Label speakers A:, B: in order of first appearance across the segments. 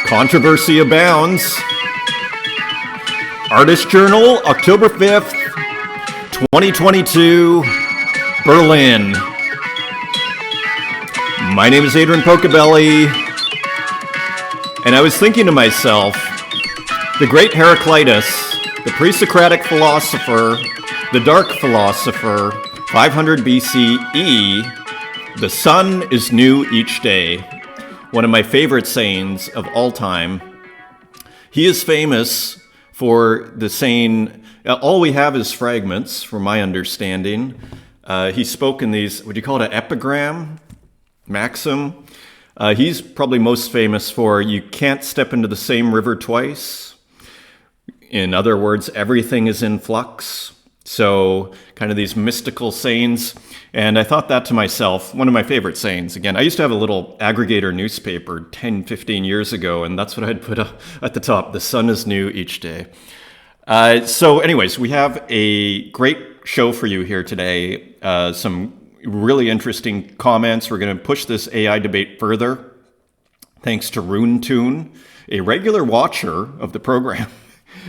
A: Controversy abounds. Artist Journal, October 5th, 2022, Berlin. My name is Adrian Pocobelli, and I was thinking to myself, the great Heraclitus, the pre-Socratic philosopher, the dark philosopher, 500 BCE, the sun is new each day. One of my favorite sayings of all time. He is famous for the saying, all we have is fragments, from my understanding. He spoke in these, would you call it an epigram? Maxim? He's probably most famous for, you can't step into the same river twice. In other words, everything is in flux. So kind of these mystical sayings. And I thought that to myself, one of my favorite sayings. Again, I used to have a little aggregator newspaper 10, 15 years ago, and that's what I'd put at the top. The sun is new each day. So anyways, we have a great show for you here today. Some really interesting comments. We're going to push this AI debate further. Thanks to Rune Toon, a regular watcher of the program.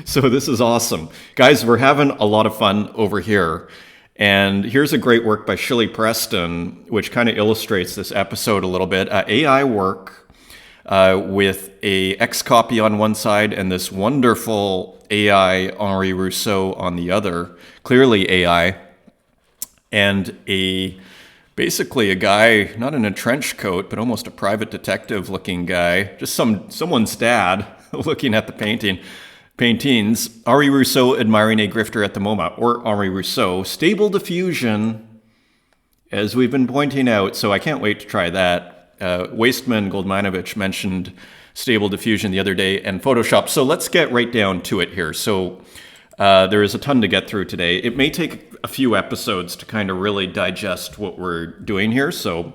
A: So this is awesome. Guys, we're having a lot of fun over here. And here's a great work by Shirley Preston, which kind of illustrates this episode a little bit. AI work with a X-copy on one side and this wonderful AI Henri Rousseau on the other. Clearly AI. And basically a guy, not in a trench coat, but almost a private detective looking guy. Just someone's dad looking at the paintings. Henri Rousseau admiring a grifter at the MoMA, or Henri Rousseau. Stable diffusion, as we've been pointing out, so I can't wait to try that. Wasteman Goldmanovich mentioned stable diffusion the other day and Photoshop. So let's get right down to it here. So there is a ton to get through today. It may take a few episodes to kind of really digest what we're doing here. So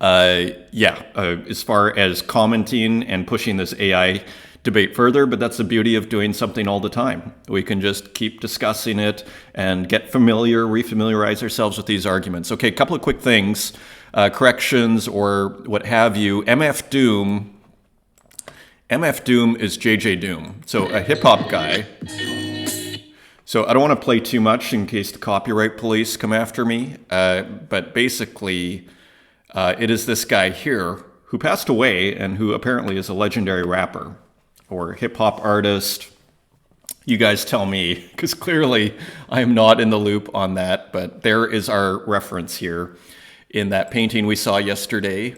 A: as far as commenting and pushing this AI debate further, but that's the beauty of doing something all the time. We can just keep discussing it and get refamiliarize ourselves with these arguments. Okay, a couple of quick things, corrections or what have you. MF Doom is JJ Doom, so a hip hop guy. So I don't want to play too much in case the copyright police come after me, but basically it is this guy here who passed away and who apparently is a legendary rapper or hip-hop artist. You guys tell me, because clearly I am not in the loop on that, but there is our reference here in that painting we saw yesterday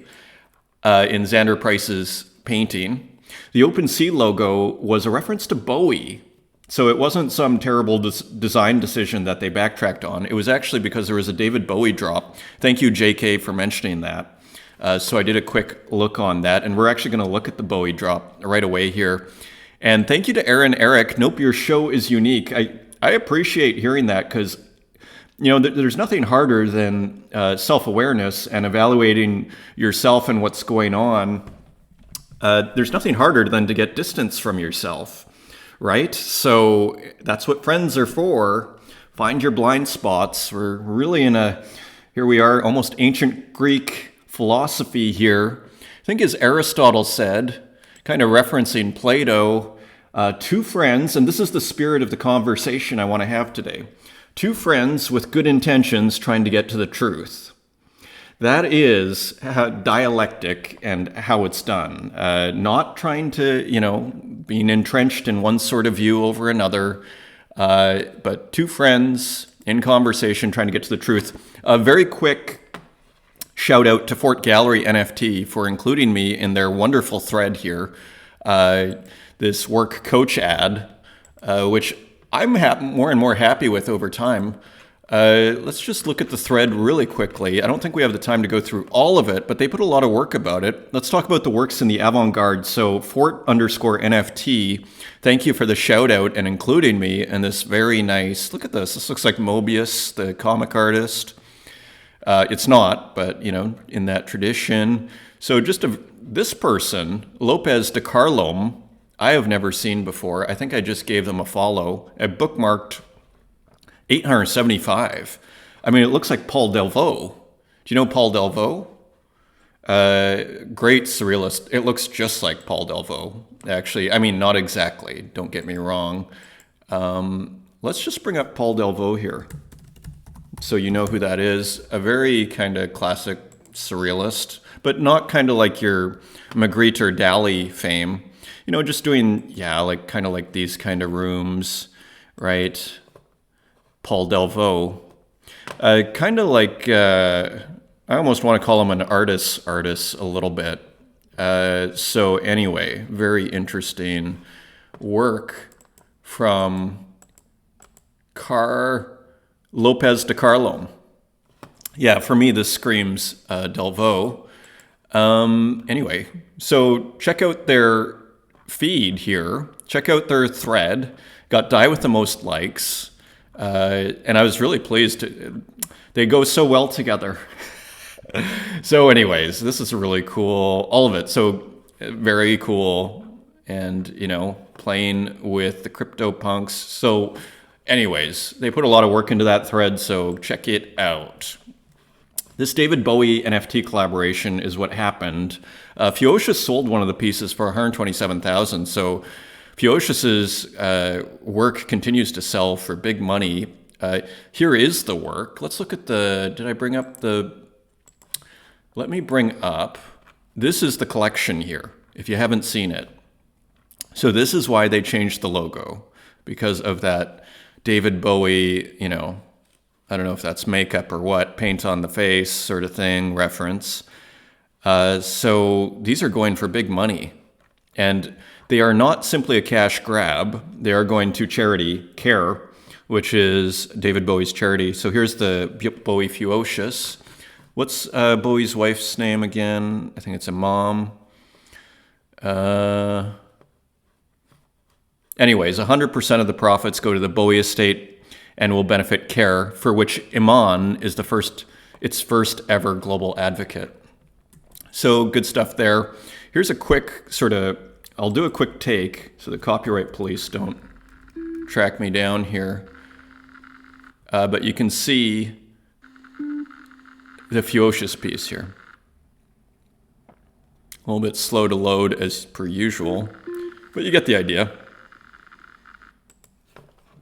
A: in Xander Price's painting. The OpenSea logo was a reference to Bowie, so it wasn't some terrible design decision that they backtracked on. It was actually because there was a David Bowie drop. Thank you, JK, for mentioning that. So I did a quick look on that, and we're actually going to look at the Bowie drop right away here. And thank you to Aaron Eric. Nope, your show is unique. I appreciate hearing that because, there's nothing harder than self-awareness and evaluating yourself and what's going on. There's nothing harder than to get distance from yourself, right? So that's what friends are for. Find your blind spots. We're really here we are, almost ancient Greek philosophy here. I think as Aristotle said, kind of referencing Plato, two friends, and this is the spirit of the conversation I want to have today. Two friends with good intentions trying to get to the truth. That is dialectic and how it's done. Not trying to, being entrenched in one sort of view over another, but two friends in conversation trying to get to the truth. A very quick shout out to Fort Gallery NFT for including me in their wonderful thread here. This work coach ad, which I'm more and more happy with over time. Let's just look at the thread really quickly. I don't think we have the time to go through all of it, but they put a lot of work about it. Let's talk about the works in the Avant-Garde. So Fort_NFT, thank you for the shout out and including me in this very nice, look at this. This looks like Mobius, the comic artist. It's not, but, in that tradition. So this person, Lopez de Carlom, I have never seen before. I think I just gave them a follow. I bookmarked 875. I mean, it looks like Paul Delvaux. Do you know Paul Delvaux? Great surrealist. It looks just like Paul Delvaux, actually. I mean, not exactly, don't get me wrong. Let's just bring up Paul Delvaux here, so you know who that is. A very kind of classic surrealist, but not kind of like your Magritte or Dali fame. You know, just doing, yeah, like kind of like these kind of rooms, right? Paul Delvaux. Kind of like, I almost want to call him an artist a little bit. So anyway, very interesting work from Lopez de Carlone. Yeah, for me, this screams Delvaux. Anyway, so check out their feed here. Check out their thread. Got Die with the most likes. And I was really pleased. They go so well together. So anyways, this is really cool. All of it. So very cool. And, you know, playing with the CryptoPunks. So anyways, they put a lot of work into that thread. So check it out. This David Bowie NFT collaboration is what happened. Fuocious sold one of the pieces for $127,000. So Fuocious's work continues to sell for big money. Here is the work. Let's look at did I bring up let me bring up, this is the collection here, if you haven't seen it. So this is why they changed the logo, because of that David Bowie, you know, I don't know if that's makeup or what, paint on the face sort of thing, reference. So these are going for big money. And they are not simply a cash grab. They are going to charity, CARE, which is David Bowie's charity. So here's the Bowie Fuocious. What's Bowie's wife's name again? I think it's a mom. Anyways, 100% of the profits go to the Bowie estate and will benefit CARE, for which Iman is its first ever global advocate. So good stuff there. Here's a quick I'll do a quick take so the copyright police don't track me down here. But you can see the Fuocious piece here. A little bit slow to load as per usual, but you get the idea.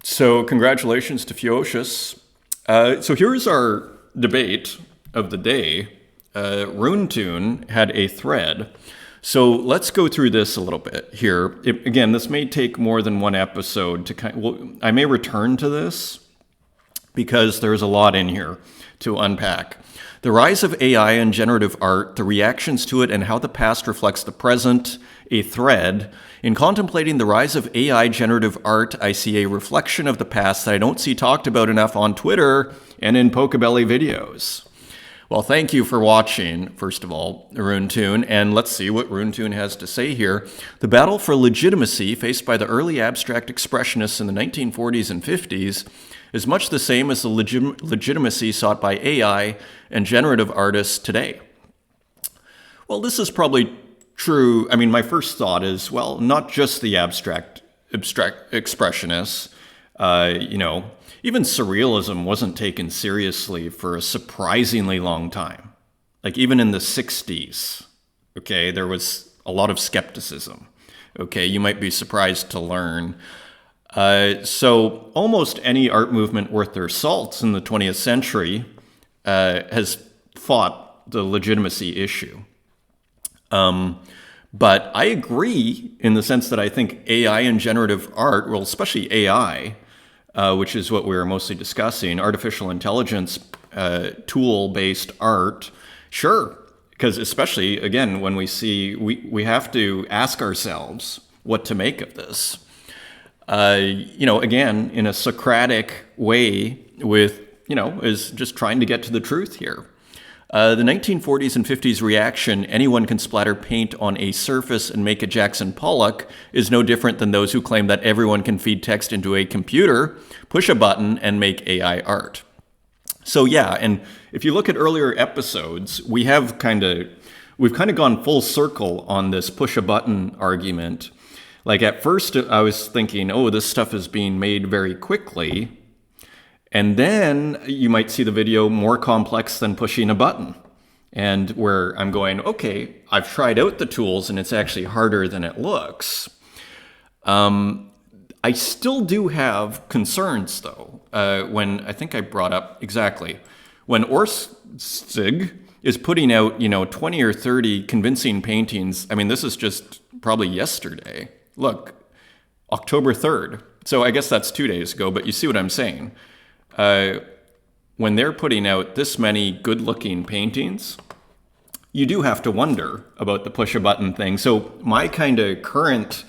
A: So congratulations to Fuocious. So here's our debate of the day. RuneTune had a thread. So let's go through this a little bit here. Again, this may take more than one episode to I may return to this because there's a lot in here to unpack. The rise of AI and generative art, the reactions to it, and how the past reflects the present, a thread. In contemplating the rise of AI generative art, I see a reflection of the past that I don't see talked about enough on Twitter and in Pocobelli videos. Well, thank you for watching, first of all, RuneTune, and let's see what RuneTune has to say here. The battle for legitimacy faced by the early abstract expressionists in the 1940s and 50s is much the same as the legitimacy sought by AI and generative artists today. Well, this is probably true. I mean, my first thought is, well, not just the abstract expressionists. Even surrealism wasn't taken seriously for a surprisingly long time. Like even in the 60s, okay, there was a lot of skepticism. Okay, you might be surprised to learn. So almost any art movement worth their salt in the 20th century has fought the legitimacy issue. But I agree in the sense that I think AI and generative art, well, especially AI, which is what we were mostly discussing, artificial intelligence tool-based art, sure. Because especially, again, when we have to ask ourselves what to make of this. Again, in a Socratic way is just trying to get to the truth here. The 1940s and 50s reaction, anyone can splatter paint on a surface and make a Jackson Pollock, is no different than those who claim that everyone can feed text into a computer, push a button, and make AI art. So yeah, and if you look at earlier episodes, we've kind of gone full circle on this push a button argument. Like at first I was thinking, oh, this stuff is being made very quickly. And then you might see the video more complex than pushing a button. and where I'm going, okay, I've tried out the tools and it's actually harder than it looks. I still do have concerns, though, when I think I brought up exactly when Ernst is putting out, 20 or 30 convincing paintings. I mean, this is just probably yesterday. Look, October 3rd. So I guess that's 2 days ago, but you see what I'm saying. When they're putting out this many good-looking paintings, you do have to wonder about the push-a-button thing. So my kind of current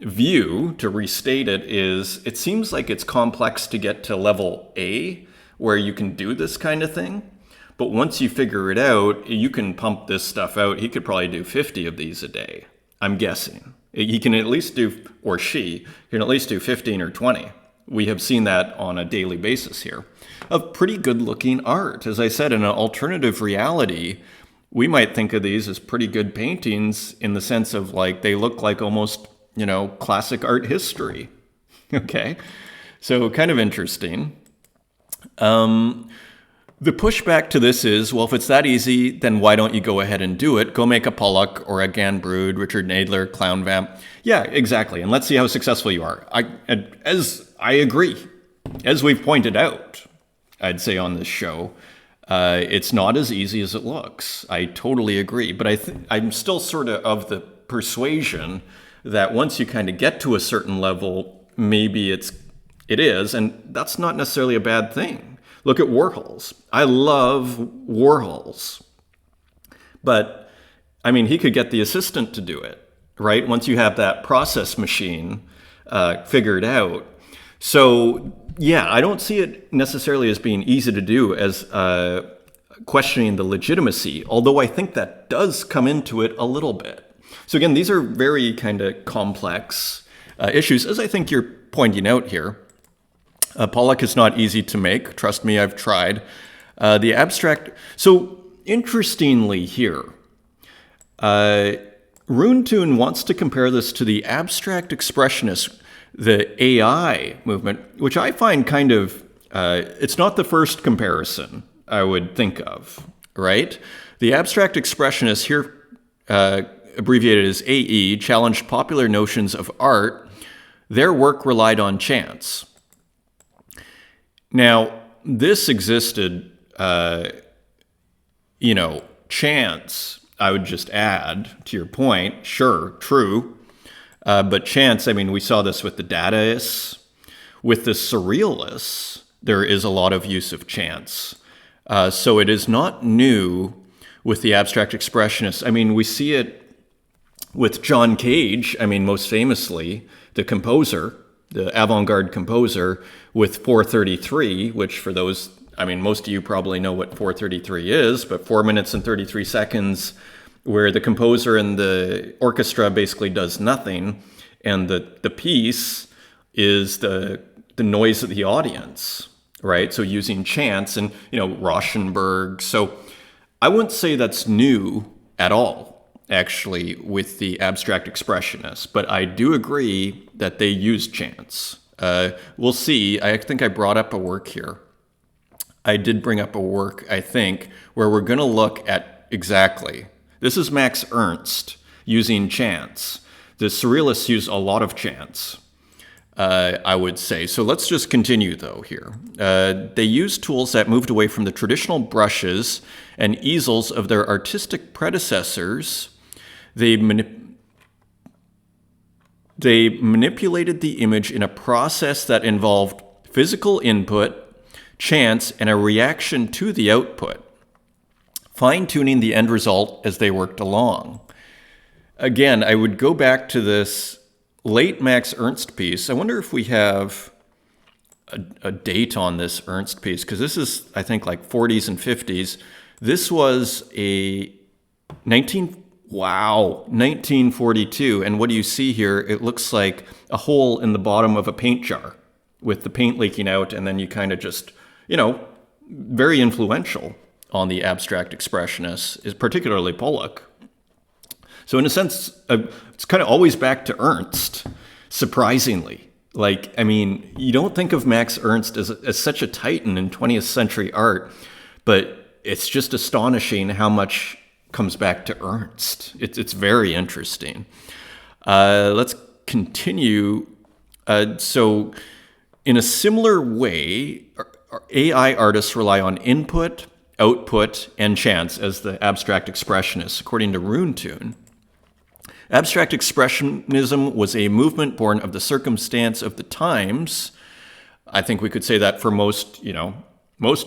A: view, to restate it, is it seems like it's complex to get to level A, where you can do this kind of thing. But once you figure it out, you can pump this stuff out. He could probably do 50 of these a day, I'm guessing. He can at least do, or she can at least do 15 or 20. We have seen that on a daily basis here, of pretty good-looking art. As I said, in an alternative reality, we might think of these as pretty good paintings in the sense of like they look like almost, classic art history. Okay? So kind of interesting. The pushback to this is, well, if it's that easy, then why don't you go ahead and do it? Go make a Pollock or a Ganbrud, Richard Nadler, Clown Vamp. Yeah, exactly. And let's see how successful you are. I agree. As we've pointed out, I'd say on this show, it's not as easy as it looks. I totally agree. But I'm still sort of the persuasion that once you kind of get to a certain level, maybe it is, and that's not necessarily a bad thing. Look at Warhols. I love Warhols. But, I mean, he could get the assistant to do it, right? Once you have that process machine figured out. So, yeah, I don't see it necessarily as being easy to do as questioning the legitimacy, although I think that does come into it a little bit. So again, these are very kind of complex issues, as I think you're pointing out here. Pollock is not easy to make. Trust me, I've tried. The abstract... So, interestingly here, Runetoon wants to compare this to the abstract expressionist, the AI movement, which I find kind of... it's not the first comparison I would think of, right? The abstract expressionists here, abbreviated as AE, challenged popular notions of art. Their work relied on chance. Now, this existed, chance, I would just add to your point, sure, true. But chance, I mean, we saw this with the Dadaists. With the Surrealists, there is a lot of use of chance. So it is not new with the abstract expressionists. I mean, we see it with John Cage, I mean, most famously, the composer, the avant-garde composer, with 433, which for those, I mean, most of you probably know what 433 is, but 4 minutes and 33 seconds where the composer and the orchestra basically does nothing, and the piece is the noise of the audience, right? So using chance and, Rauschenberg. So I wouldn't say that's new at all, actually, with the abstract expressionists, but I do agree that they use chance. We'll see. I think I brought up a work here. I did bring up a work, I think, where we're going to look at exactly. This is Max Ernst using chance. The Surrealists use a lot of chance, I would say. So let's just continue, though, here. They used tools that moved away from the traditional brushes and easels of their artistic predecessors. They manipulated the image in a process that involved physical input, chance, and a reaction to the output, fine-tuning the end result as they worked along. Again, I would go back to this late Max Ernst piece. I wonder if we have a date on this Ernst piece, because this is, I think, like 40s and 50s. This was a 1942. And what do you see here? It looks like a hole in the bottom of a paint jar with the paint leaking out, and then you kind of just, very influential on the abstract expressionists, is particularly Pollock. So in a sense, it's kind of always back to Ernst, surprisingly. Like, I mean, you don't think of Max Ernst as such a titan in 20th century art, but it's just astonishing how much comes back to Ernst. It's very interesting. Let's continue. So in a similar way, AI artists rely on input, output, and chance as the abstract expressionists, according to Runetune. Abstract expressionism was a movement born of the circumstance of the times. I think we could say that for most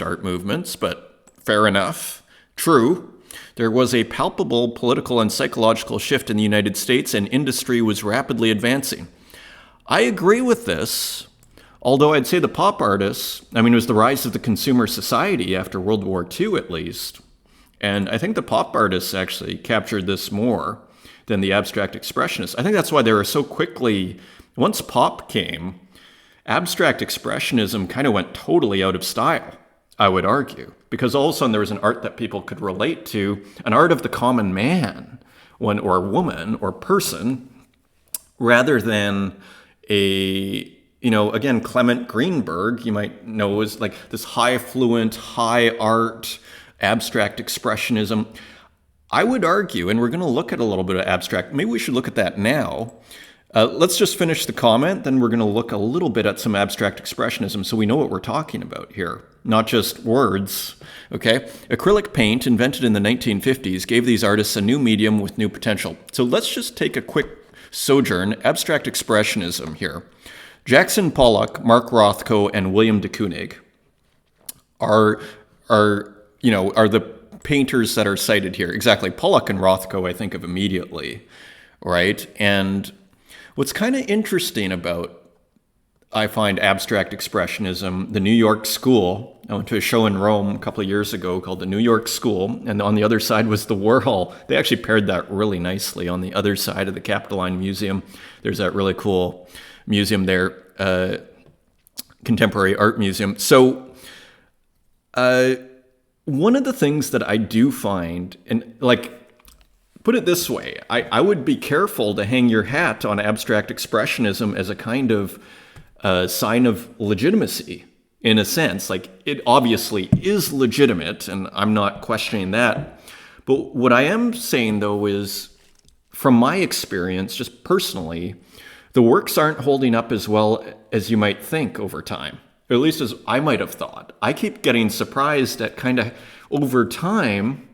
A: art movements, but fair enough. True. There was a palpable political and psychological shift in the United States, and industry was rapidly advancing. I agree with this, although I'd say the pop artists, it was the rise of the consumer society after World War II at least, and I think the pop artists actually captured this more than the abstract expressionists. I think that's why they were so quickly, once pop came, abstract expressionism kind of went totally out of style, I would argue, because all of a sudden there was an art that people could relate to, an art of the common man, or woman, or person, rather than again, Clement Greenberg, you might know, is like this high fluent, high art, abstract expressionism. I would argue, and we're going to look at a little bit of abstract, maybe we should look at that now. Let's just finish the comment, then we're going to look a little bit at some abstract expressionism so we know what we're talking about here, not just words, okay? Acrylic paint, invented in the 1950s, gave these artists a new medium with new potential. So let's just take a quick sojourn, abstract expressionism here. Jackson Pollock, Mark Rothko, and William de Kooning are the painters that are cited here. Exactly. Pollock and Rothko I think of immediately, right? And what's kind of interesting about, I find, abstract expressionism, the New York School. I went to a show in Rome a couple of years ago called the New York School, and on the other side was the Warhol. They actually paired that really nicely. On the other side of the Capitoline Museum, there's that really cool museum there, contemporary art museum. So one of the things that I do find, and put it this way, I would be careful to hang your hat on abstract expressionism as a kind of sign of legitimacy, in a sense. It obviously is legitimate, and I'm not questioning that. But what I am saying, though, is from my experience, just personally, the works aren't holding up as well as you might think over time, or at least as I might have thought. I keep getting surprised at kind of over time,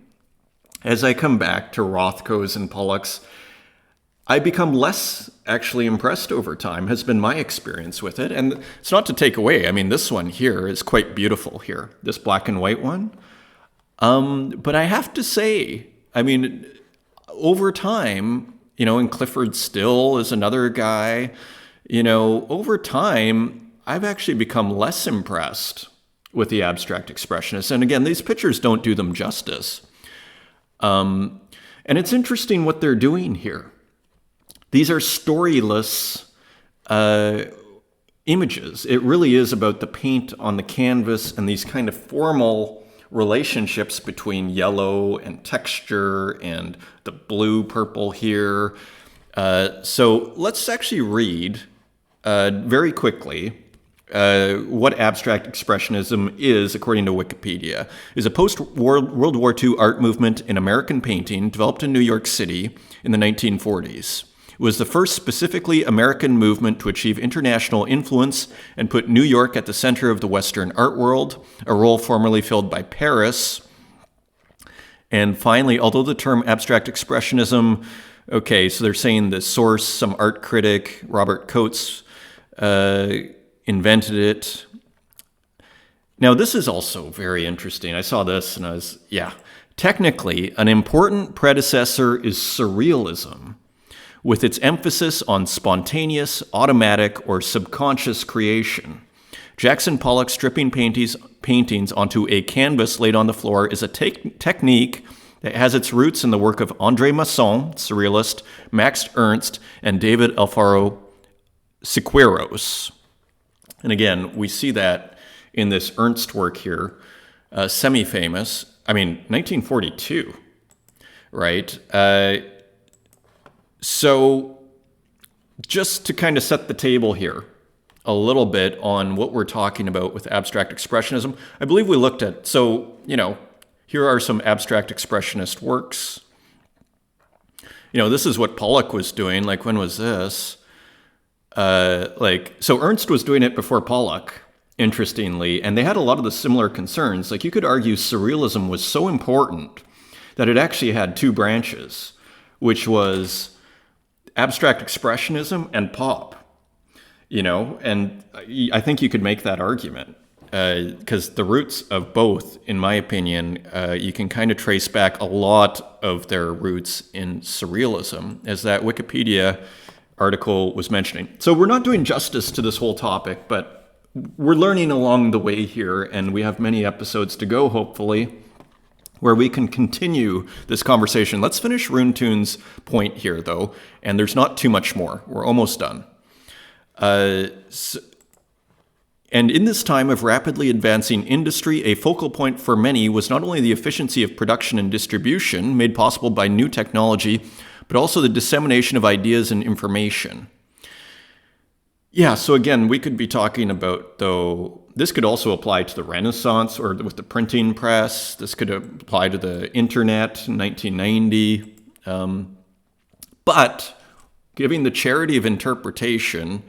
A: as I come back to Rothko's and Pollock's, I become less actually impressed over time, has been my experience with it. And it's not to take away. This one here is quite beautiful here, this black and white one. But I have to say, over time, and Clifford Still is another guy, over time, I've actually become less impressed with the abstract expressionists. And again, these pictures don't do them justice. And it's interesting what they're doing here. These are storyless images. It really is about the paint on the canvas and these kind of formal relationships between yellow and texture and the blue, purple here. So let's actually read very quickly what abstract expressionism is, according to Wikipedia. Is a post-World War II art movement in American painting developed in New York City in the 1940s. It was the first specifically American movement to achieve international influence and put New York at the center of the Western art world, a role formerly filled by Paris. And finally, although the term abstract expressionism, okay, so they're saying the source, some art critic, Robert Coates, invented it. Now, this is also very interesting. I saw this and technically, an important predecessor is Surrealism, with its emphasis on spontaneous, automatic, or subconscious creation. Jackson Pollock's stripping paintings onto a canvas laid on the floor is a technique that has its roots in the work of André Masson, Surrealist, Max Ernst, and David Alfaro Siqueiros. And again, we see that in this Ernst work here, semi-famous, 1942, right? So just to kind of set the table here a little bit on what we're talking about with abstract expressionism, I believe we looked at, Here are some abstract expressionist works. This is what Pollock was doing. Like, when was this? So Ernst was doing it before Pollock, interestingly, and they had a lot of the similar concerns. Like, you could argue surrealism was so important that it actually had two branches, which was abstract expressionism and pop, and I think you could make that argument because the roots of both, in my opinion, you can kind of trace back a lot of their roots in surrealism, as that Wikipedia article was mentioning. So we're not doing justice to this whole topic, but we're learning along the way here, and we have many episodes to go, hopefully, where we can continue this conversation. Let's finish Runetoon's point here, though, and there's not too much more. We're almost done. And in this time of rapidly advancing industry, a focal point for many was not only the efficiency of production and distribution made possible by new technology, but also the dissemination of ideas and information. Yeah, so again, we could be talking about, though, this could also apply to the Renaissance or with the printing press. This could apply to the internet in 1990. But giving the charity of interpretation,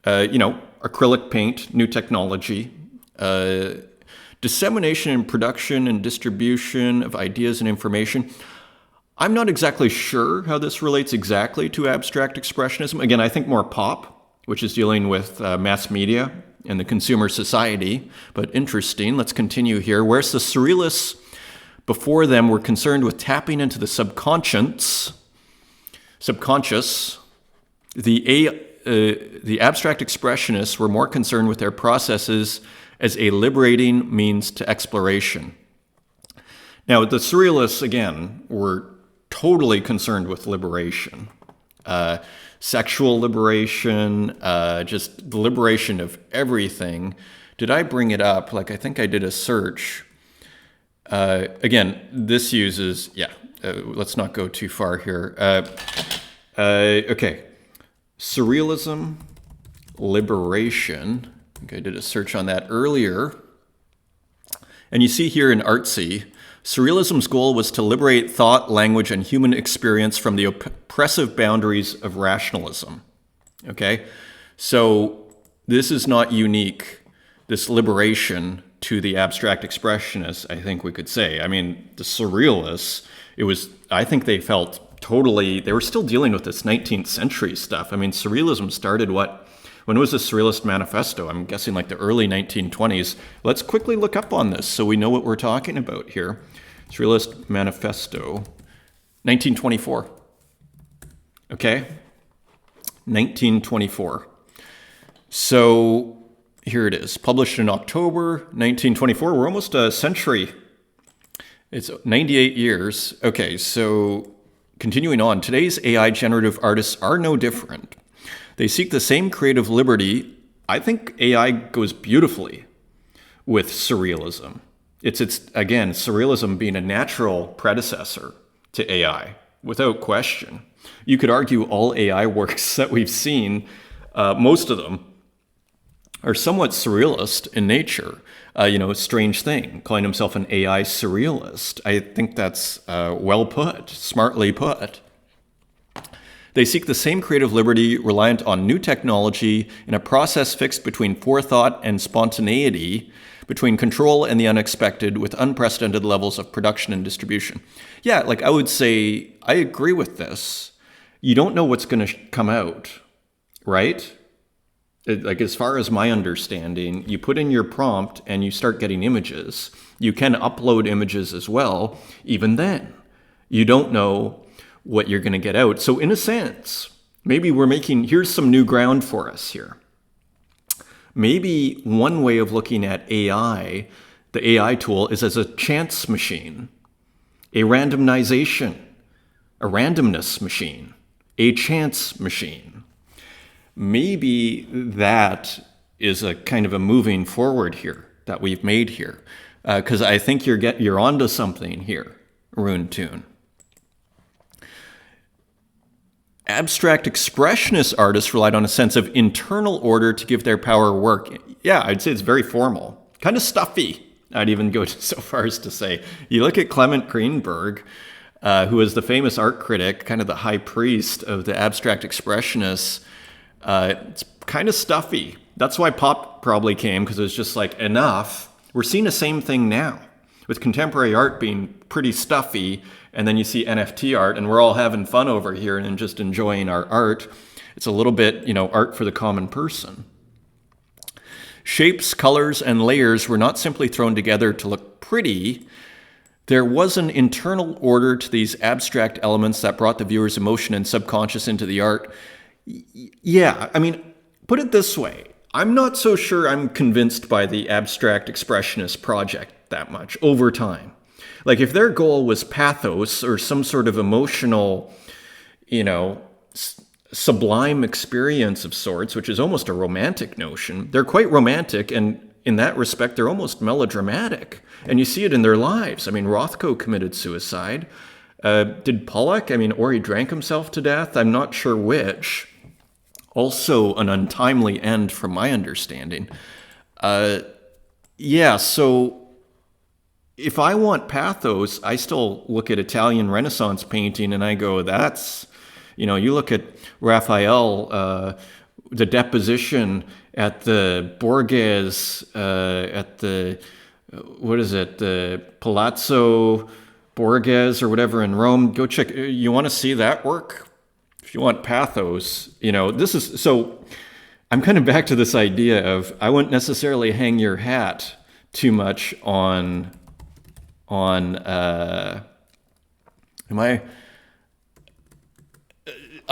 A: acrylic paint, new technology, dissemination and production and distribution of ideas and information. I'm not exactly sure how this relates exactly to abstract expressionism. Again, I think more pop, which is dealing with mass media and the consumer society. But interesting, let's continue here. Whereas the surrealists before them were concerned with tapping into the subconscious, the abstract expressionists were more concerned with their processes as a liberating means to exploration. Now, the surrealists, again, were totally concerned with liberation, sexual liberation, just the liberation of everything. Did I bring it up? I think I did a search. Again, this uses, let's not go too far here. Okay. Surrealism Liberation. I think I did a search on that earlier. And you see here in Artsy, Surrealism's goal was to liberate thought, language, and human experience from the oppressive boundaries of rationalism. Okay? So this is not unique, this liberation, to the abstract expressionists, I think we could say. I mean, the surrealists, I think they felt they were still dealing with this 19th century stuff. I mean, surrealism started when was the Surrealist Manifesto? I'm guessing the early 1920s. Let's quickly look up on this so we know what we're talking about here. Surrealist Manifesto, 1924. Okay? 1924. So here it is, published in October 1924. We're almost a century. It's 98 years. Okay, so continuing on, today's AI generative artists are no different. They seek the same creative liberty. I think AI goes beautifully with surrealism. It's again, surrealism being a natural predecessor to AI, without question. You could argue all AI works that we've seen, most of them, are somewhat surrealist in nature. Strange Thing, calling himself an AI surrealist. I think that's well put, smartly put. They seek the same creative liberty reliant on new technology in a process fixed between forethought and spontaneity, between control and the unexpected, with unprecedented levels of production and distribution. Yeah, I would say I agree with this. You don't know what's going to come out, right? As far as my understanding, you put in your prompt and you start getting images. You can upload images as well. Even then, you don't know what you're going to get out. So in a sense, maybe here's some new ground for us here. Maybe one way of looking at AI, the AI tool, is as a chance machine, a randomness machine, a chance machine. Maybe that is a kind of a moving forward here that we've made here, because I think you're onto something here, Runetoon. Abstract expressionist artists relied on a sense of internal order to give their power work. Yeah, I'd say it's very formal, kind of stuffy, I'd even go so far as to say, you look at Clement Greenberg, who is the famous art critic, kind of the high priest of the abstract expressionists. It's kind of stuffy. That's why pop probably came, because it was just like, enough. We're seeing the same thing now, with contemporary art being pretty stuffy, and then you see NFT art, and we're all having fun over here and just enjoying our art. It's a little bit, art for the common person. Shapes, colors, and layers were not simply thrown together to look pretty. There was an internal order to these abstract elements that brought the viewer's emotion and subconscious into the art. Yeah, I mean, put it this way. I'm not so sure I'm convinced by the abstract expressionist project that much over time. Like, if their goal was pathos or some sort of emotional, sublime experience of sorts, which is almost a romantic notion, they're quite romantic, and in that respect, they're almost melodramatic. And you see it in their lives. I mean, Rothko committed suicide. Did Pollock? Or he drank himself to death. I'm not sure which. Also an untimely end from my understanding. So if I want pathos, I still look at Italian Renaissance painting and I go, that's, you look at Raphael, the deposition at the Borghese, at the, the Palazzo Borghese or whatever in Rome. Go check. You want to see that work? If you want pathos, this is, so I'm kind of back to this idea of, I wouldn't necessarily hang your hat too much on I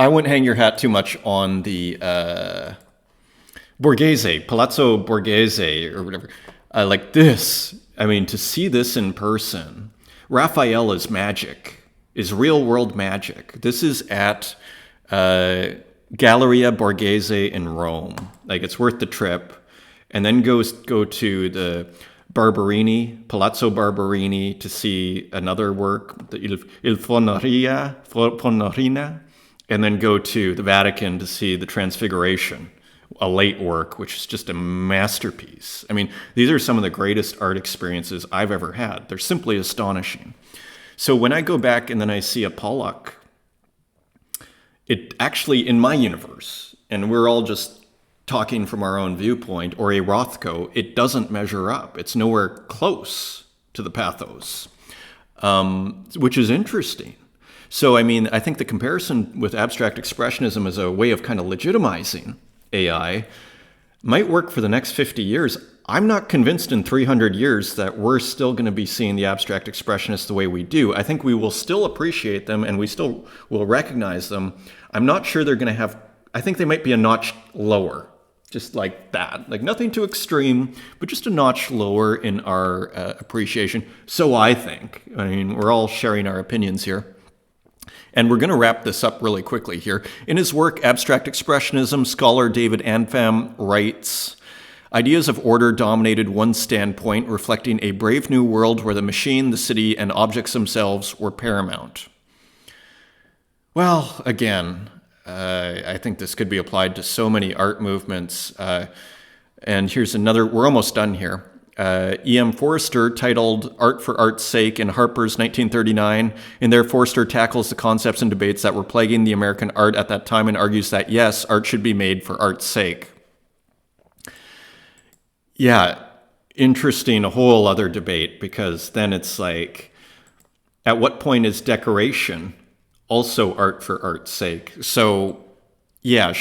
A: wouldn't hang your hat too much on the Borghese, Palazzo Borghese or whatever. Like this, to see this in person, Raphael is magic, is real world magic. This is at Galleria Borghese in Rome. Like, it's worth the trip. And then go to the Barberini, Palazzo Barberini, to see another work, the Il Fonorina, and then go to the Vatican to see the Transfiguration, a late work, which is just a masterpiece. These are some of the greatest art experiences I've ever had. They're simply astonishing. So when I go back and then I see a Pollock, it actually, in my universe, and we're all just talking from our own viewpoint, or a Rothko, it doesn't measure up. It's nowhere close to the pathos, which is interesting. So, I think the comparison with abstract expressionism as a way of kind of legitimizing AI might work for the next 50 years. I'm not convinced in 300 years that we're still going to be seeing the abstract expressionists the way we do. I think we will still appreciate them and we still will recognize them. I'm not sure they're going to have, I think they might be a notch lower, just like that. Like, nothing too extreme, but just a notch lower in our appreciation. So I think. We're all sharing our opinions here. And we're going to wrap this up really quickly here. In his work, Abstract Expressionism, scholar David Anfam writes, ideas of order dominated one standpoint, reflecting a brave new world where the machine, the city, and objects themselves were paramount. Well, again, I think this could be applied to so many art movements. And here's another, we're almost done here. E.M. Forster, titled Art for Art's Sake in Harper's 1939. In there, Forster tackles the concepts and debates that were plaguing the American art at that time and argues that, yes, art should be made for art's sake. Yeah, interesting, a whole other debate, because then it's like, at what point is decoration also art for art's sake? So, yeah,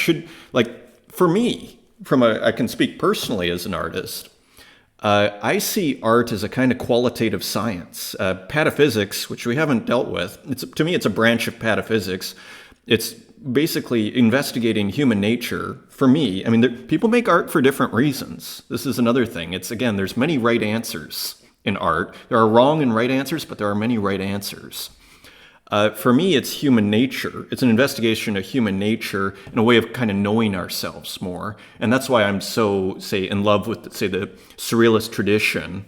A: for me, I can speak personally as an artist, I see art as a kind of qualitative science. Pataphysics, which we haven't dealt with, to me it's a branch of pataphysics. It's basically investigating human nature. For me, people make art for different reasons. This is another thing. There's many right answers in art. There are wrong and right answers, but there are many right answers. For me, it's human nature. It's an investigation of human nature in a way of kind of knowing ourselves more. And that's why I'm so, in love with, the Surrealist tradition,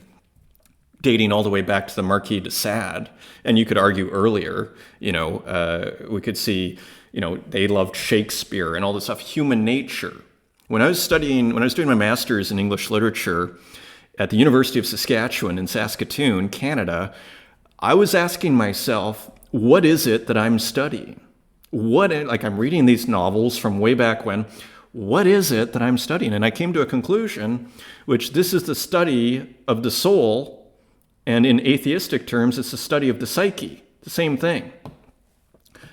A: dating all the way back to the Marquis de Sade. And you could argue earlier, we could see, they loved Shakespeare and all this stuff, human nature. When I was doing my master's in English literature, at the University of Saskatchewan in Saskatoon, Canada, I was asking myself, what is it that I'm studying? Like I'm reading these novels from way back when. What is it that I'm studying? And I came to a conclusion, which this is the study of the soul, and in atheistic terms, it's the study of the psyche, the same thing.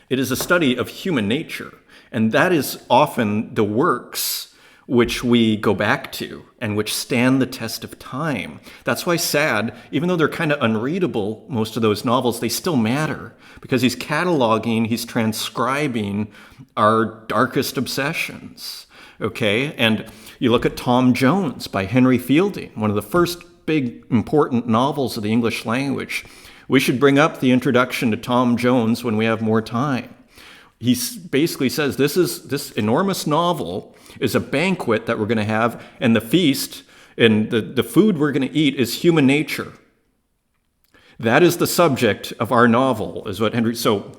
A: It is a study of human nature, and that is often the works which we go back to and which stand the test of time. That's why Sad, even though they're kind of unreadable, most of those novels, they still matter because he's cataloging, he's transcribing our darkest obsessions, okay? And you look at Tom Jones by Henry Fielding, one of the first big important novels of the English language. We should bring up the introduction to Tom Jones when we have more time. He basically says this enormous novel is a banquet that we're going to have, and the feast and the food we're going to eat is human nature. That is the subject of our novel, is what Henry. So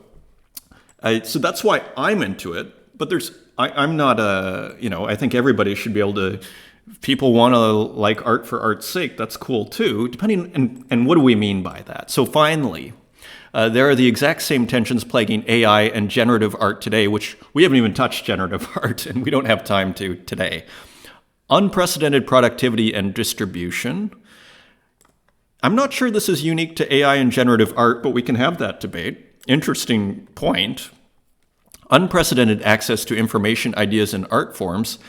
A: that's why I'm into it. But I'm not I think everybody should be able to. If people want to like art for art's sake, that's cool too. Depending, and what do we mean by that? So finally. There are the exact same tensions plaguing AI and generative art today, which we haven't even touched generative art, and we don't have time to today. Unprecedented productivity and distribution. I'm not sure this is unique to AI and generative art, but we can have that debate. Interesting point. Unprecedented access to information, ideas, and art forms.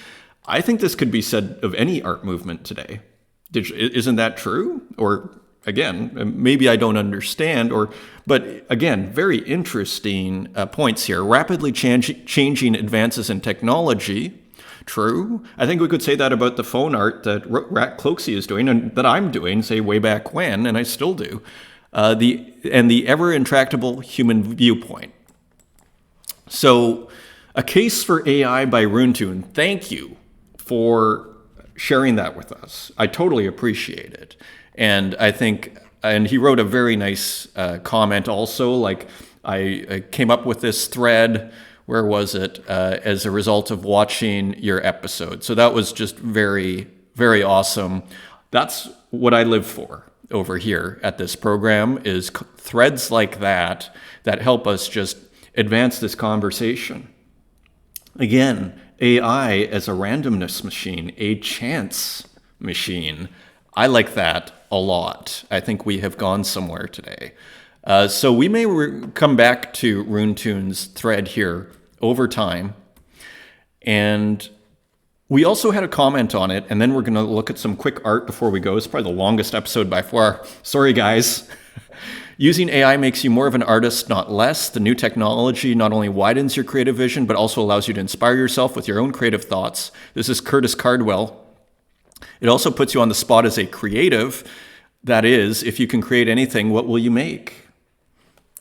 A: I think this could be said of any art movement today. Isn't that true? Or again, maybe I don't understand, but again, very interesting points here. Rapidly changing advances in technology. True. I think we could say that about the phone art that Rat Cloaksy is doing and that I'm doing, say, way back when, and I still do. The ever intractable human viewpoint. So, a case for AI by Runetoon. Thank you for sharing that with us. I totally appreciate it. And I think, and he wrote a very nice comment also, like I came up with this thread, where was it, as a result of watching your episode. So that was just very, very awesome. That's what I live for over here at this program, is threads like that help us just advance this conversation. Again, AI as a randomness machine, a chance machine. I like that a lot. I think we have gone somewhere today. So we may come back to Runetoon's thread here over time. And we also had a comment on it, and then we're going to look at some quick art before we go. It's probably the longest episode by far. Sorry, guys. Using AI makes you more of an artist, not less. The new technology not only widens your creative vision, but also allows you to inspire yourself with your own creative thoughts. This is Curtis Cardwell. It also puts you on the spot as a creative. That is, if you can create anything, what will you make?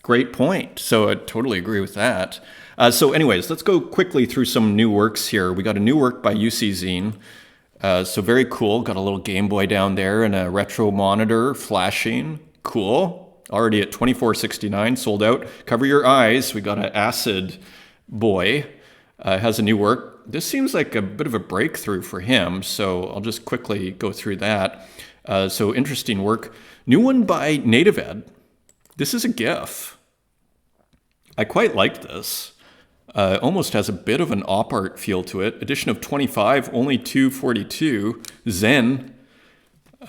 A: Great point. So I totally agree with that. So anyways, let's go quickly through some new works here. We got a new work by UC Zine. So very cool. Got a little Game Boy down there and a retro monitor flashing. Cool. Already at $24.69, sold out. Cover your eyes. We got an Acid Boy. Has a new work. This seems like a bit of a breakthrough for him, so I'll just quickly go through that. So interesting work. New one by Native Ed. This is a GIF. I quite like this. Almost has a bit of an op art feel to it. Edition of 25, only $2.42. Zen.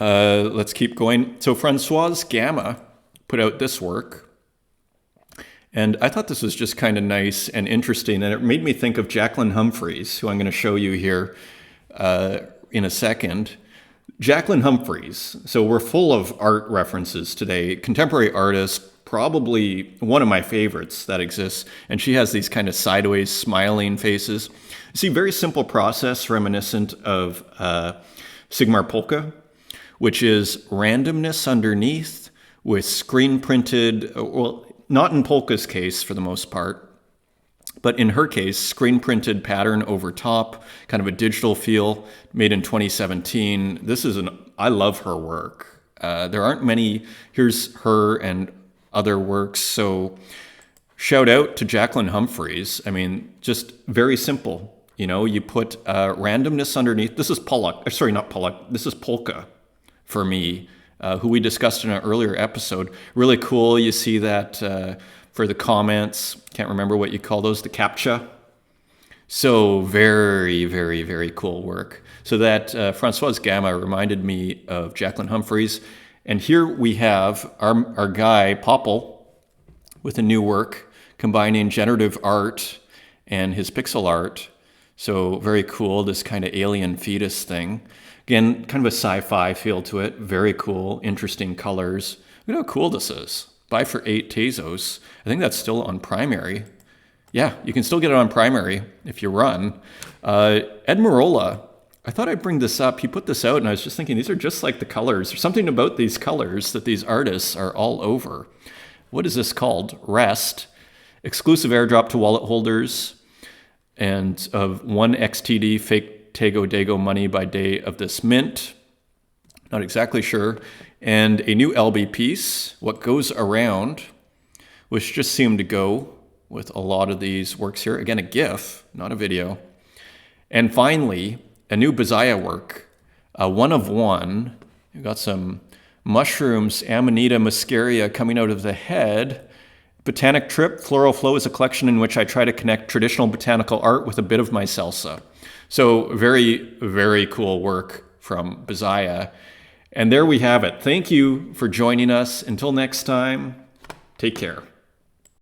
A: Let's keep going. So Francoise Gamma put out this work. And I thought this was just kind of nice and interesting. And it made me think of Jacqueline Humphries, who I'm going to show you here in a second. Jacqueline Humphries. So we're full of art references today. Contemporary artist, probably one of my favorites that exists. And she has these kind of sideways smiling faces. See, very simple process reminiscent of Sigmar Polka, which is randomness underneath with screen printed, well, not in Polka's case for the most part, but in her case, screen printed pattern over top, kind of a digital feel, made in 2017. I love her work. There aren't many. Here's her and other works. So shout out to Jacqueline Humphries. I mean, just very simple. You know, you put randomness underneath. This is Pollock. Sorry, not Pollock. This is Polka. for me, who we discussed in an earlier episode. Really cool. You see that for the comments. Can't remember what you call those, the CAPTCHA. So very, very, very cool work. So that Françoise Gama reminded me of Jacqueline Humphries. And here we have our guy, Popple, with a new work combining generative art and his pixel art. So very cool, this kind of alien fetus thing. Again, kind of a sci-fi feel to it. Very cool, interesting colors. Look at how cool this is. Buy for 8 Tezos. I think that's still on primary. Yeah, you can still get it on primary if you run. Ed Marola, I thought I'd bring this up. He put this out and I was just thinking these are just like the colors. There's something about these colors that these artists are all over. What is this called? Rest. Exclusive airdrop to wallet holders and of 1 XTD fake Tego Dago money by day of this mint. Not exactly sure. And a new LB piece, What Goes Around, which just seemed to go with a lot of these works here. Again, a GIF, not a video. And finally, a new Bazaya work, one of one. You've got some mushrooms, Amanita muscaria coming out of the head. Botanic Trip, Floral Flow is a collection in which I try to connect traditional botanical art with a bit of my salsa. So very, very cool work from Bazaya. And there we have it. Thank you for joining us. Until next time, take care.